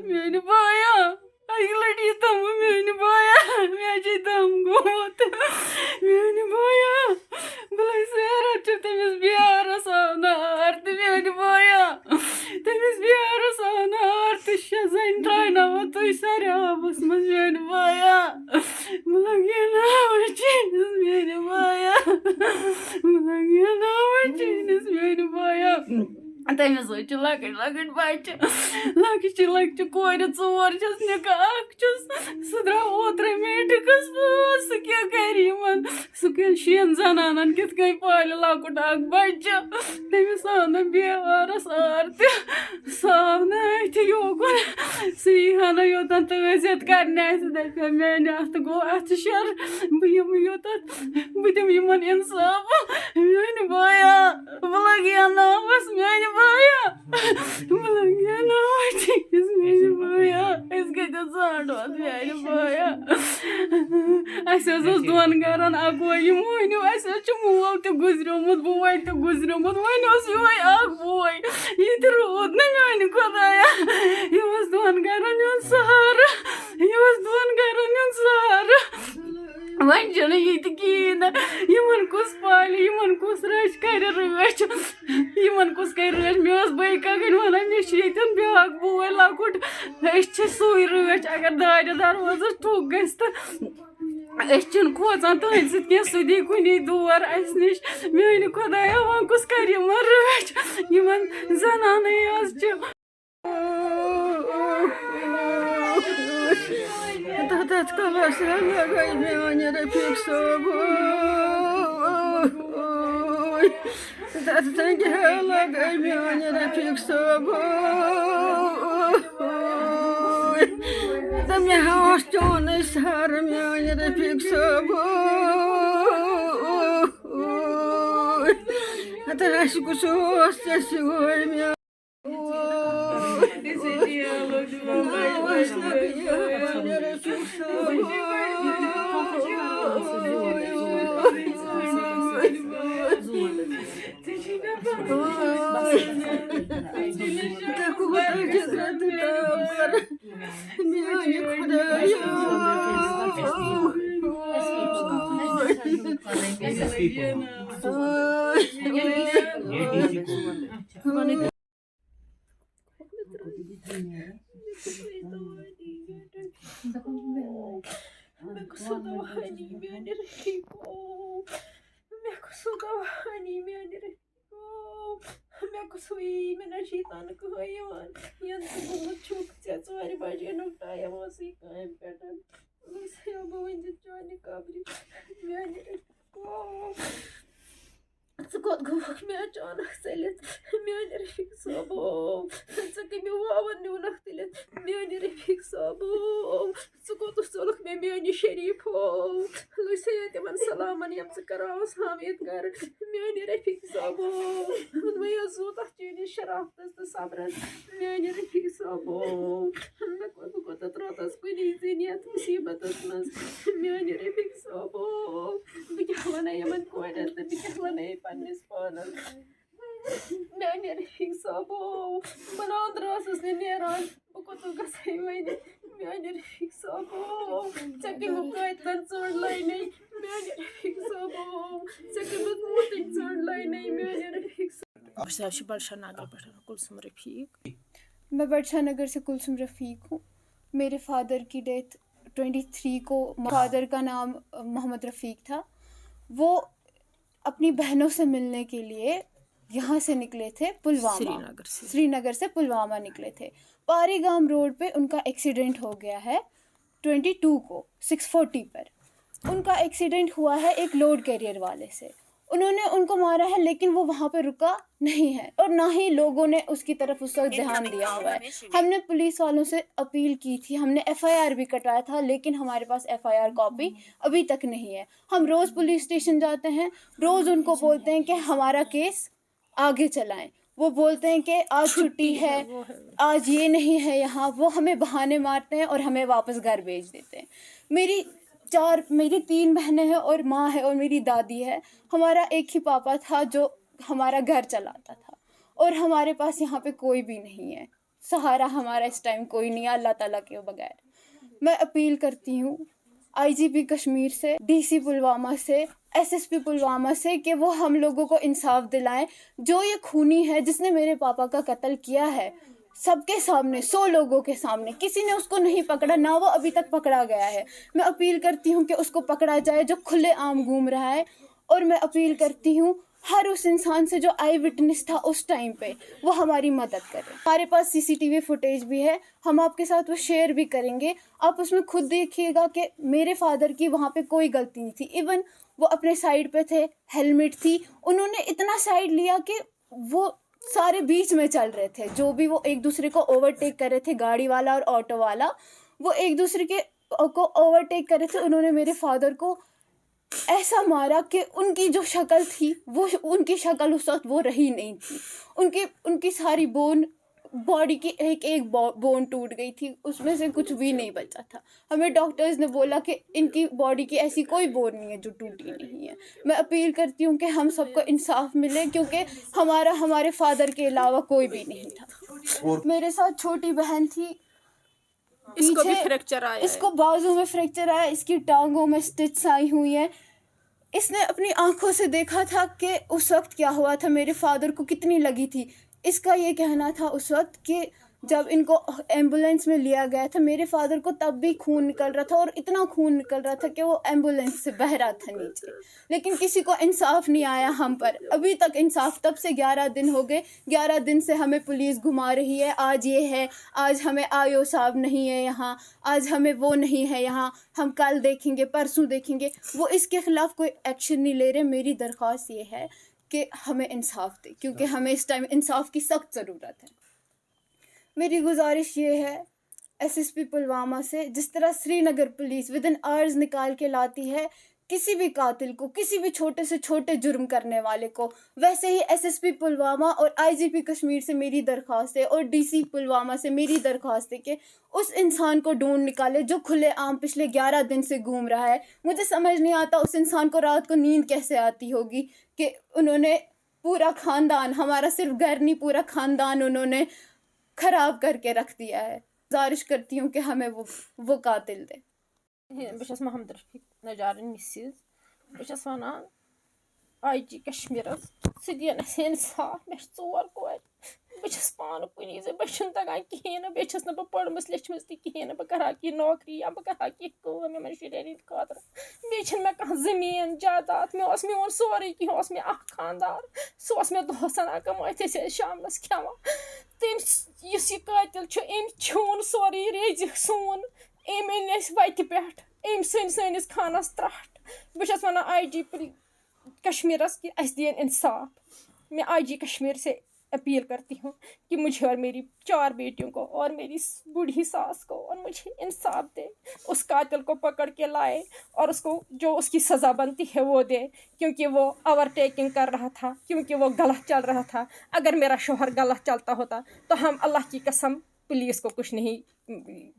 میانہ بایا اکہ لٹہ یہ تم میانہ بایا مے دم گوت میانہ بایا بلے سیرت تمس بیارس آو نار تو میانہ بایا تمس بیارس آو نار تو شےٚ زنہِ ترٛاوناوو تُہۍ سارے آبس منٛز میانہ بایا بہٕ لگے ناوٕ چیٖنس میانہ بایا بہٕ لگے ناوٕ چیٖنس میانہ بایا تٔمِس حظ چھِ لۄکٕٹۍ لۄکٕٹۍ بچہِ لۄکچہِ لۄکچہِ کورِ ژور چھس نِکاح اکھ چھُس سُہ درٛاو اوترَے میٹرکس پاس سُہ کیٛاہ کرِ یِمن سُہ 6 زنانن کِتھ کٔنۍ پالہِ لۄکُٹ اکھ بچہِ تٔمِس آو نہٕ بیٚہوارس آر تہِ سُہ آو نہٕ أتھۍ یوکُن سُہ یی ہا نہٕ یوٚتن تعزیت کرنہِ اسہِ دپہِ ہا میانہِ اتھٕ گوٚو اتھٕ شر بہٕ یِمہٕ یوٚتتھ بہٕ دِمہٕ یِمن انصاف میانہِ بایا بہٕ لگہٕ انناوس میانہِ بایا بہٕ لگہٕ انناوس چیٖنس میانہِ بایا أسۍ کتٮ۪تھ ژھانڈہوس میانہِ بایا اسہِ حظ اوس 2 گرن اکوے یہِ مٔہنیوٗ اسہِ حظ چھُ مول تہِ گُزریومُت بوے تہِ گُزریومُت وۄنۍ اوس یِہوے اکھ بوے یہِ تہِ روٗد نہٕ میانہِ خۄدایا یہِ اوس 2 گرن ہُنٛد سہارٕ یہِ اوس 2 گرن ہُنٛد سہارٕ وۄنۍ چھُنہٕ یہِ تہِ کِہیٖنۍ نہٕ یِمن کُس پالہِ یِمن کُس رٔچھِ کرِ رٲچھ یِمن کُس کرِ رٲچھ مےٚ ٲس بٔے کاکٕنۍ ونان مےٚ چھُ ییٚتٮ۪ن بیٛاکھ بوے لۄکُٹ أسۍ چھِ سُے رٲچھ اگر دارِ دروازس ٹھُک گژھِ تہٕ أسۍ چھِنہٕ کھوژان تُہنٛدِ سۭتۍ کینٛہہ سُہ دی کُنی دور اسہِ نِش میانہِ خۄدایا وۄنۍ کُس کرِ یِمن رٲچھ یِمن زنانٕے حظ چھِ تتھ کلس لگے میانہِ رفیق صٲب تتھ زنگہِ لگے میانہِ رفیق صٲب تہٕ مےٚ اوس چونٕے سر میانہِ رفیق صٲب تہٕ اسہِ کُس اوس ژےٚ سِوٲے میانہِ رفیق صٲب ژٕ کوٚت گوٚوکھ مےٚ اچانک ژٔلِتھ میانہِ رفیق صٲبو ژٕ کٔمہِ واوَن نیوٗنکھ تُلِتھ میانہِ رفیق صٲبو ژٕ کوٚتَتھ ژولُکھ مےٚ میانہِ شریٖفو لٔسیا تِمن سلامن یِم ژٕ کراوس حامد گرٕ میانہِ رفیق صٲبو وۄنۍ حظ زوٗ تتھ چٲنِس شرافتس تہٕ صبرس میانہِ رفیق صٲبو بہٕ کوٚتتھ روتس کُنی زٔنۍ یتھ مُصیبتس منٛز میانہِ رفیق صٲبو بہٕ کیٛاہ ونے یِمن کورٮ۪ن تہٕ بہٕ کیٛاہ ونے پننِس پانس میانہِ رفیق صٲبو بہٕ ناندرٕ ٲسٕس نہٕ نیران بہٕ کوٚتُتھ گژھے وۄنۍ میانہِ رفیق صٲبو ژےٚ کٔمۍ قٲتلن ژٔنٛڈ لاینَے میانہِ رفیق صٲبو ژےٚ کٔمۍ موٗتٕنۍ ژٔنٛڈ لاینَے میانہِ رفیق صٲبو بڑشاہ نگر پر کلثوم رفیق. میں بڑشاہ نگر سے کلثوم رفیق ہوں. میرے فادر کی ڈیتھ 23 کو. فادر کا نام محمد رفیق تھا. وہ اپنی بہنوں سے ملنے کے لیے یہاں سے نکلے تھے پلوامہ, سری نگر سے پلوامہ نکلے تھے. پاری گام روڈ پہ ان کا ایکسیڈنٹ ہو گیا ہے 22 کو 640 پر. ان کا ایکسیڈنٹ ہوا ہے ایک لوڈ کیریئر والے سے. انہوں نے ان کو مارا ہے لیکن وہ وہاں پہ رکا نہیں ہے اور نہ ہی لوگوں نے اس کی طرف اس وقت دھیان دیا ہوا ہے. ہم نے پولیس والوں سے اپیل کی تھی, ہم نے FIR بھی کٹوایا تھا لیکن ہمارے پاس FIR کاپی ابھی تک نہیں ہے. ہم روز پولیس اسٹیشن جاتے ہیں, روز ان کو بولتے ہیں کہ ہمارا کیس آگے چلائیں. وہ بولتے ہیں کہ آج چھٹی ہے, آج یہ نہیں ہے یہاں. وہ ہمیں بہانے مارتے ہیں اور ہمیں واپس گھر بھیج دیتے ہیں. میری 3 بہنیں ہیں اور ماں ہے اور میری دادی ہے. ہمارا ایک ہی پاپا تھا جو ہمارا گھر چلاتا تھا. اور ہمارے پاس یہاں پہ کوئی بھی نہیں ہے. سہارا ہمارا اس ٹائم کوئی نہیں ہے اللہ تعالیٰ کے بغیر. میں اپیل کرتی ہوں IGP کشمیر سے, DC پلوامہ سے, SSP پلوامہ سے کہ وہ ہم لوگوں کو انصاف دلائیں. جو یہ خونی ہے جس نے میرے پاپا کا قتل کیا ہے, سب کے سامنے, 100 لوگوں کے سامنے, کسی نے اس کو نہیں پکڑا, نہ وہ ابھی تک پکڑا گیا ہے. میں اپیل کرتی ہوں کہ اس کو پکڑا جائے جو کھلے عام گھوم رہا ہے. اور میں اپیل کرتی ہوں ہر اس انسان سے جو آئی وٹنس تھا اس ٹائم پہ, وہ ہماری مدد کرے. ہمارے پاس CCTV فوٹیج بھی ہے, ہم آپ کے ساتھ وہ شیئر بھی کریں گے. آپ اس میں خود دیکھیے گا کہ میرے فادر کی وہاں پہ کوئی غلطی نہیں تھی. ایون وہ اپنے سائڈ پہ تھے, ہیلمٹ تھی, انہوں نے اتنا سائڈ لیا کہ وہ سارے بیچ میں چل رہے تھے. جو بھی وہ ایک دوسرے کو اوورٹیک کر رہے تھے, گاڑی والا اور آٹو والا, وہ ایک دوسرے کو اوورٹیک کر رہے تھے. انہوں نے میرے فادر کو ایسا مارا کہ ان کی جو شکل تھی وہ ان کی شکل اس وقت وہ رہی نہیں تھی. ان کی ساری باڈی کی ایک بون ٹوٹ گئی تھی, اس میں سے کچھ بھی نہیں بچا تھا. ہمیں ڈاکٹرز نے بولا کہ ان کی باڈی کی ایسی کوئی بون نہیں ہے جو ٹوٹی نہیں ہے. میں اپیل کرتی ہوں کہ ہم سب کو انصاف ملے, کیونکہ ہمارے فادر کے علاوہ کوئی بھی نہیں تھا. میرے ساتھ چھوٹی بہن تھی, اس کو بھی فریکچر آیا, اس کو بازو میں فریکچر آیا, اس کی ٹانگوں میں سٹچ آئی ہوئی ہیں. اس نے اپنی آنکھوں سے دیکھا تھا کہ اس وقت کیا ہوا تھا, میرے فادر کو کتنی لگی تھی. اس کا یہ کہنا تھا اس وقت کہ جب ان کو ایمبولینس میں لیا گیا تھا, میرے فادر کو تب بھی خون نکل رہا تھا, اور اتنا خون نکل رہا تھا کہ وہ ایمبولینس سے بہہ رہا تھا نیچے. لیکن کسی کو انصاف نہیں آیا ہم پر, ابھی تک انصاف. تب سے 11 دن ہو گئے, 11 دن سے ہمیں پولیس گھما رہی ہے. آج یہ ہے, آج ہمیں آیو صاحب نہیں ہے یہاں, آج ہمیں وہ نہیں ہے یہاں, ہم کل دیکھیں گے, پرسوں دیکھیں گے. وہ اس کے خلاف کوئی ایکشن نہیں لے رہے. میری درخواست یہ ہے کہ ہمیں انصاف دے, کیونکہ ہمیں اس ٹائم انصاف کی سخت ضرورت ہے. میری گزارش یہ ہے SSP پلوامہ سے, جس طرح سری نگر پولیس ودن آورز نکال کے لاتی ہے کسی بھی قاتل کو, کسی بھی چھوٹے سے چھوٹے جرم کرنے والے کو, ویسے ہی SSP پلوامہ اور IGP کشمیر سے میری درخواست ہے, اور DC پلوامہ سے میری درخواست ہے کہ اس انسان کو ڈھونڈ نکالے جو کھلے عام پچھلے 11 دن سے گھوم رہا ہے. مجھے سمجھ نہیں آتا اس انسان کو رات کو نیند کیسے آتی ہوگی کہ انہوں نے پورا خاندان, ہمارا صرف گھر نہیں پورا خاندان انہوں نے خراب کر کے رکھ دیا ہے. گزارش کرتی ہوں کہ ہمیں وہ قاتل دے. بہٕ چھَس محمد رفیق نجارن مسز. بہٕ چھَس وَنان IG کشمیٖرس سُہ دِیَن اَسہِ اِنصاف. مےٚ چھِ 4 کورِ, بہٕ چھَس پانہٕ کُنی زٔنۍ, مےٚ چھُنہٕ تگان کِہیٖنۍ نہٕ, بیٚیہِ چھَس نہٕ بہٕ پٔرمٕژ لیٚچھمٕژ تہِ کِہیٖنۍ نہٕ. بہٕ کَرٕ ہا کینٛہہ نوکری یا بہٕ کَرٕ ہا کینٛہہ کٲم یِمن شُرٮ۪ن ہِنٛدِ خٲطرٕ. بیٚیہِ چھِنہٕ مےٚ کانٛہہ زٔمیٖن جاداد, مےٚ اوس میون سورُے کینٛہہ اوس مےٚ اکھ خاندار, سُہ اوس مےٚ دۄہس اَنان کمٲیِتھ, أسۍ ٲسۍ شامنس کھٮ۪وان. تٔمۍ یُس یہِ قٲتِل چھُ أمۍ چھوٗن سورُے ریٚزِ سون, أمۍ أنۍ أسۍ وَتہِ پٮ۪ٹھ, أمۍ ژھٕنۍ سٲنِس خانس ترٛٹھ. بہٕ چھَس وَنان IG کشمیرس کہ اَسہِ دِیَن انصاف. میں IG کشمیر سے اپیل کرتی ہوں کہ مجھے اور میری 4 بیٹیوں کو اور میری بوڑھی ساس کو اور مجھے انصاف دے, اس قاتل کو پکڑ کے لائے اور اس کو جو اس کی سزا بنتی ہے وہ دے, کیونکہ وہ اوورٹیکنگ کر رہا تھا, کیونکہ وہ غلط چل رہا تھا. اگر میرا شوہر غلط چلتا ہوتا تو ہم اللہ کی قسم پولیس کو کچھ نہیں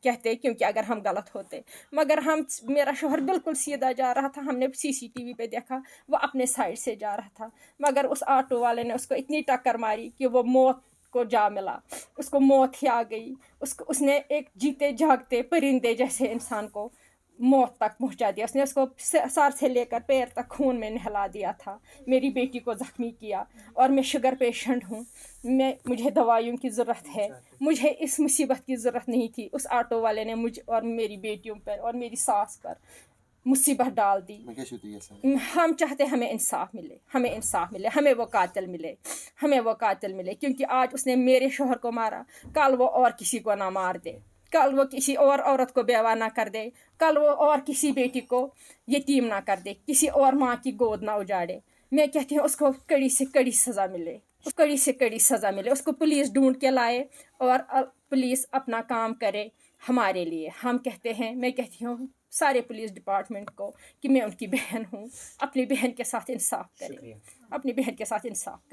کہتے, کیونکہ اگر ہم غلط ہوتے, مگر میرا شوہر بالکل سیدھا جا رہا تھا. ہم نے CCTV پہ دیکھا وہ اپنے سائڈ سے جا رہا تھا, مگر اس آٹو والے نے اس کو اتنی ٹکر ماری کہ وہ موت کو جا ملا, اس کو موت ہی آ گئی. اس نے ایک جیتے جاگتے پرندے جیسے انسان کو موت تک پہنچا دیا. اس نے اس کو سر سے لے کر پیر تک خون میں نہلا دیا تھا, میری بیٹی کو زخمی کیا. اور میں شوگر پیشنٹ ہوں, مجھے دوائیوں کی ضرورت ہے, مجھے اس مصیبت کی ضرورت نہیں تھی. اس آٹو والے نے مجھ اور میری بیٹیوں پر اور میری ساس پر مصیبت ڈال دی. ہم چاہتے ہمیں انصاف ملے, ہمیں انصاف ملے, ہمیں وہ قاتل ملے, ہمیں وہ قاتل ملے, کیونکہ آج اس نے میرے شوہر کو مارا, کل وہ اور کسی کو نہ مار دے, کل وہ کسی اور عورت کو بیوہ نہ کر دے, کل وہ اور کسی بیٹی کو یتیم نہ کر دے, کسی اور ماں کی گود نہ اجاڑے. میں کہتی ہوں اس کو کڑی سے کڑی سزا ملے, کڑی سے کڑی سزا ملے. اس کو پولیس ڈھونڈ کے لائے اور پولیس اپنا کام کرے ہمارے لیے. ہم کہتے ہیں, میں کہتی ہوں سارے پولیس ڈپارٹمنٹ کو کہ میں ان کی بہن ہوں, اپنی بہن کے ساتھ انصاف کریں, اپنی بہن کے ساتھ انصاف کریں.